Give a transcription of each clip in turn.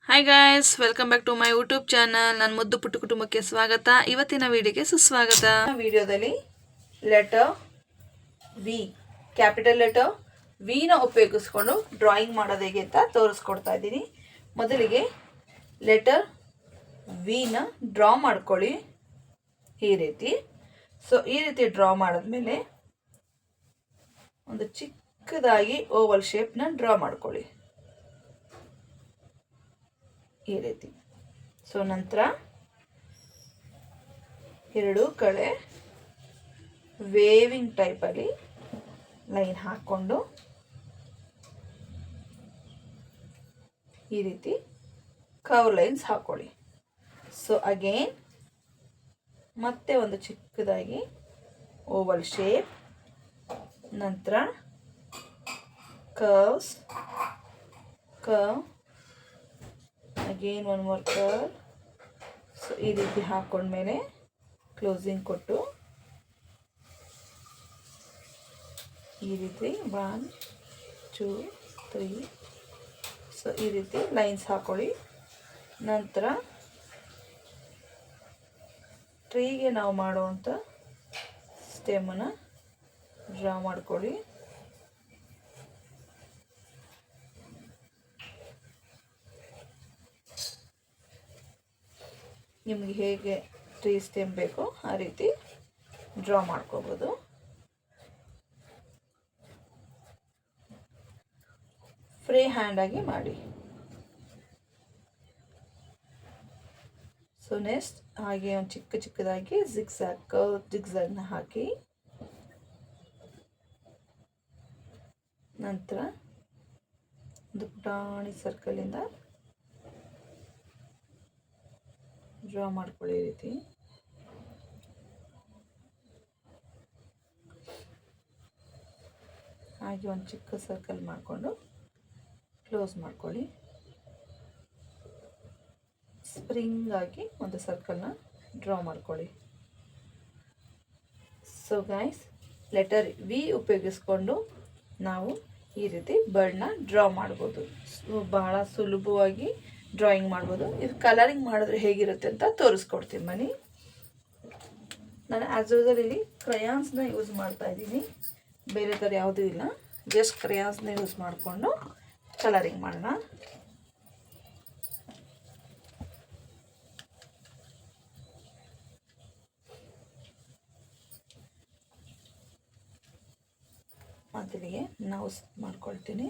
Hi guys, welcome back to my YouTube channel. ನನ್ನ ಮುದ್ದು ಪುಟ್ಟು ಕುಟುಂಬಕ್ಕೆ ಸ್ವಾಗತ. ಇವತ್ತಿನ ವಿಡಿಯೋಗೆ ಸುಸ್ವಾಗತ. ವಿಡಿಯೋದಲ್ಲಿ ಲೆಟರ್ ವಿ, ಕ್ಯಾಪಿಟಲ್ ಲೆಟರ್ ವಿನ ಉಪಯೋಗಿಸ್ಕೊಂಡು ಡ್ರಾಯಿಂಗ್ ಮಾಡೋದು ಹೇಗೆ ಅಂತ ತೋರಿಸ್ಕೊಡ್ತಾ ಇದ್ದೀನಿ. ಮೊದಲಿಗೆ ಲೆಟರ್ ವಿನ ಡ್ರಾ ಮಾಡ್ಕೊಳ್ಳಿ ಈ ರೀತಿ. ಸೊ ಈ ರೀತಿ ಡ್ರಾ ಮಾಡಿದ್ಮೇಲೆ ಒಂದು ಚಿಕ್ಕದಾಗಿ ಓವಲ್ ಶೇಪ್ನ ಡ್ರಾ ಮಾಡ್ಕೊಳ್ಳಿ ಈ ರೀತಿ. ಸೊ ನಂತರ ಎರಡೂ ಕಡೆ ವೇವಿಂಗ್ ಟೈಪಲ್ಲಿ ಲೈನ್ ಹಾಕ್ಕೊಂಡು ಈ ರೀತಿ ಕರ್ವ್ ಲೈನ್ಸ್ ಹಾಕೊಳ್ಳಿ. ಸೊ ಅಗೇನ್ ಮತ್ತೆ ಒಂದು ಚಿಕ್ಕದಾಗಿ ಓವಲ್ ಶೇಪ್, ನಂತರ curves, curve, again one more curve. So ಈ ರೀತಿ ಹಾಕೊಂಡ್ಮೇಲೆ ಕ್ಲೋಸಿಂಗ್ ಕೊಟ್ಟು ಈ ರೀತಿ 1 2 3. ಸೊ ಈ ರೀತಿ ಲೈನ್ಸ್ ಹಾಕೊಳ್ಳಿ. ನಂತರ ಟ್ರೀಗೆ ನಾವು ಮಾಡುವಂಥ ಸ್ಟೆಮನ್ನು ಡ್ರಾ ಮಾಡ್ಕೊಳ್ಳಿ. ನಿಮಗೆ ಹೇಗೆ ಟ್ರೀ ಸ್ಟೆಮ್ ಬೇಕೋ ಆ ರೀತಿ ಡ್ರಾ ಮಾಡ್ಕೋಬೋದು. ಫ್ರೀ ಹ್ಯಾಂಡಾಗಿ ಮಾಡಿ. ಸೊ ನೆಕ್ಸ್ಟ್ ಹಾಗೆ ಒಂದು ಚಿಕ್ಕದಾಗಿ ಜಿಗ್ಸಾಗ್ನ ಹಾಕಿ, ನಂತರ ಒಂದು ಪುಟಾಣಿ ಸರ್ಕಲಿಂದ ಡ್ರಾ ಮಾಡ್ಕೊಳ್ಳಿ ಈ ರೀತಿ. ಹಾಗೆ ಒಂದು ಚಿಕ್ಕ ಸರ್ಕಲ್ ಮಾಡಿಕೊಂಡು ಕ್ಲೋಸ್ ಮಾಡ್ಕೊಳ್ಳಿ. ಸ್ಪ್ರಿಂಗ್ ಆಗಿ ಒಂದು ಸರ್ಕಲ್ನ ಡ್ರಾ ಮಾಡ್ಕೊಳ್ಳಿ. ಸೊ ಗೈಸ್, ಲೆಟರ್ ವಿ ಉಪಯೋಗಿಸ್ಕೊಂಡು ನಾವು ಈ ರೀತಿ ಬರ್ಡ್ನ ಡ್ರಾ ಮಾಡ್ಬೋದು. ಸೊ ಬಹಳ ಸುಲಭವಾಗಿ ಡ್ರಾಯಿಂಗ್ ಮಾಡ್ಬೋದು. ಇದು ಕಲರಿಂಗ್ ಮಾಡಿದ್ರೆ ಹೇಗಿರುತ್ತೆ ಅಂತ ತೋರಿಸ್ಕೊಡ್ತೀನಿ ಬನ್ನಿ. ನಾನು ಆ್ಯಸ್ ಯೂಸಲ್ ಇಲ್ಲಿ ಕ್ರಯಾನ್ಸ್ನ ಯೂಸ್ ಮಾಡ್ತಾ ಇದ್ದೀನಿ, ಬೇರೆ ಥರ ಯಾವುದೂ ಇಲ್ಲ. ಜಸ್ಟ್ ಕ್ರಯಾನ್ಸ್ನ ಯೂಸ್ ಮಾಡಿಕೊಂಡು ಕಲರಿಂಗ್ ಮಾಡೋಣ. ಮೊದಲಿಗೆ ನಾವು ಮಾಡ್ಕೊಳ್ತೀನಿ.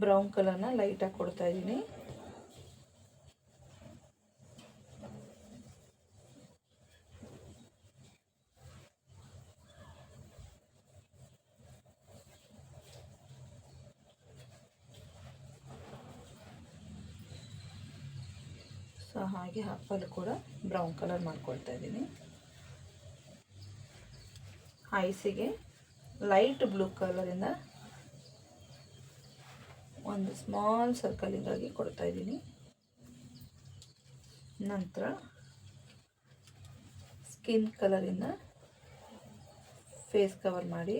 ಬ್ರೌನ್ ಕಲರ್ನ ಲೈಟಾಗಿ ಕೊಡ್ತಾ ಇದ್ದೀನಿ. ಸೊ ಹಾಗೆ ಅಪ್ಪಲ್ಲಿ ಕೂಡ ಬ್ರೌನ್ ಕಲರ್ ಮಾಡ್ಕೊಳ್ತಾ ಇದ್ದೀನಿ. ಐಸಿಗೆ ಲೈಟ್ ಬ್ಲೂ ಕಲರಿಂದ ಒಂದು ಸ್ಮಾಲ್ ಸರ್ಕಲಿಂಗಾಗಿ ಕೊಡ್ತಾ ಇದ್ದೀನಿ. ನಂತರ ಸ್ಕಿನ್ ಕಲರಿಂದ ಫೇಸ್ ಕವರ್ ಮಾಡಿ,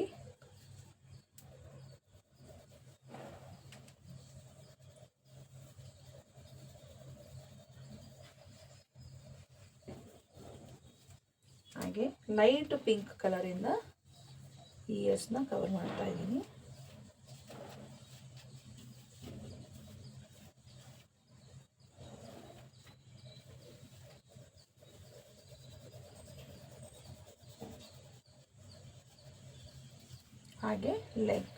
ಹಾಗೆ ಲೈಟ್ ಪಿಂಕ್ ಕಲರಿಂದ ಇಯರ್ಸ್ನ ಕವರ್ ಮಾಡ್ತಾ ಇದ್ದೀನಿ. ಹಾಗೆ ಲೆಗ್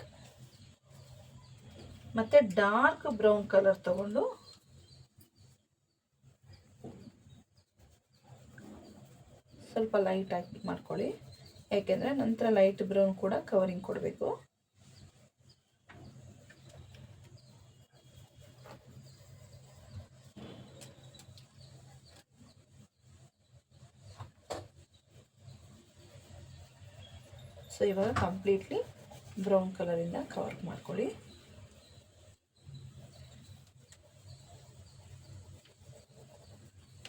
ಮತ್ತೆ ಡಾರ್ಕ್ ಬ್ರೌನ್ ಕಲರ್ ತಗೊಂಡು ಸ್ವಲ್ಪ ಲೈಟ್ ಆಗಿ ಮಾಡ್ಕೊಳ್ಳಿ, ಯಾಕೆಂದರೆ ನಂತರ ಲೈಟ್ ಬ್ರೌನ್ ಕೂಡ ಕವರಿಂಗ್ ಕೊಡಬೇಕು. ಸೊ ಇವಾಗ ಕಂಪ್ಲೀಟ್ಲಿ ಬ್ರೌನ್ ಕಲರಿಂದ ಕವರ್ ಮಾಡ್ಕೊಳ್ಳಿ.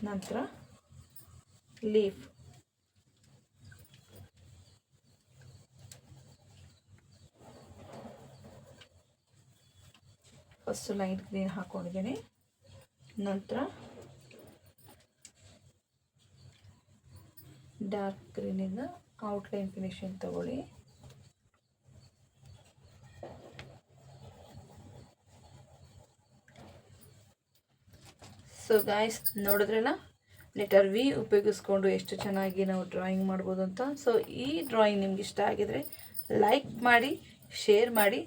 ನಂತರ ಲೀಫ್ ಫಸ್ಟು ಲೈಟ್ ಗ್ರೀನ್ ಹಾಕ್ಕೊಂಡಿದ್ದೀನಿ. ನಂತರ ಡಾರ್ಕ್ ಗ್ರೀನಿಂದ ಔಟ್ಲೈನ್ ಫಿನಿಶಿಂಗ್ ತಗೊಳ್ಳಿ. ಸೊ ಗಾಯ್ಸ್, ನೋಡಿದ್ರಲ್ಲ ಲೆಟರ್ ವಿ ಉಪಯೋಗಿಸ್ಕೊಂಡು ಎಷ್ಟು ಚೆನ್ನಾಗಿ ನಾವು ಡ್ರಾಯಿಂಗ್ ಮಾಡ್ಬೋದು ಅಂತ. ಸೊ ಈ ಡ್ರಾಯಿಂಗ್ ನಿಮ್ಗೆ ಇಷ್ಟ ಆಗಿದರೆ ಲೈಕ್ ಮಾಡಿ, ಶೇರ್ ಮಾಡಿ,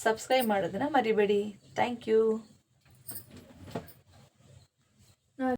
ಸಬ್ಸ್ಕ್ರೈಬ್ ಮಾಡೋದನ್ನು ಮರಿಬೇಡಿ. Thank you.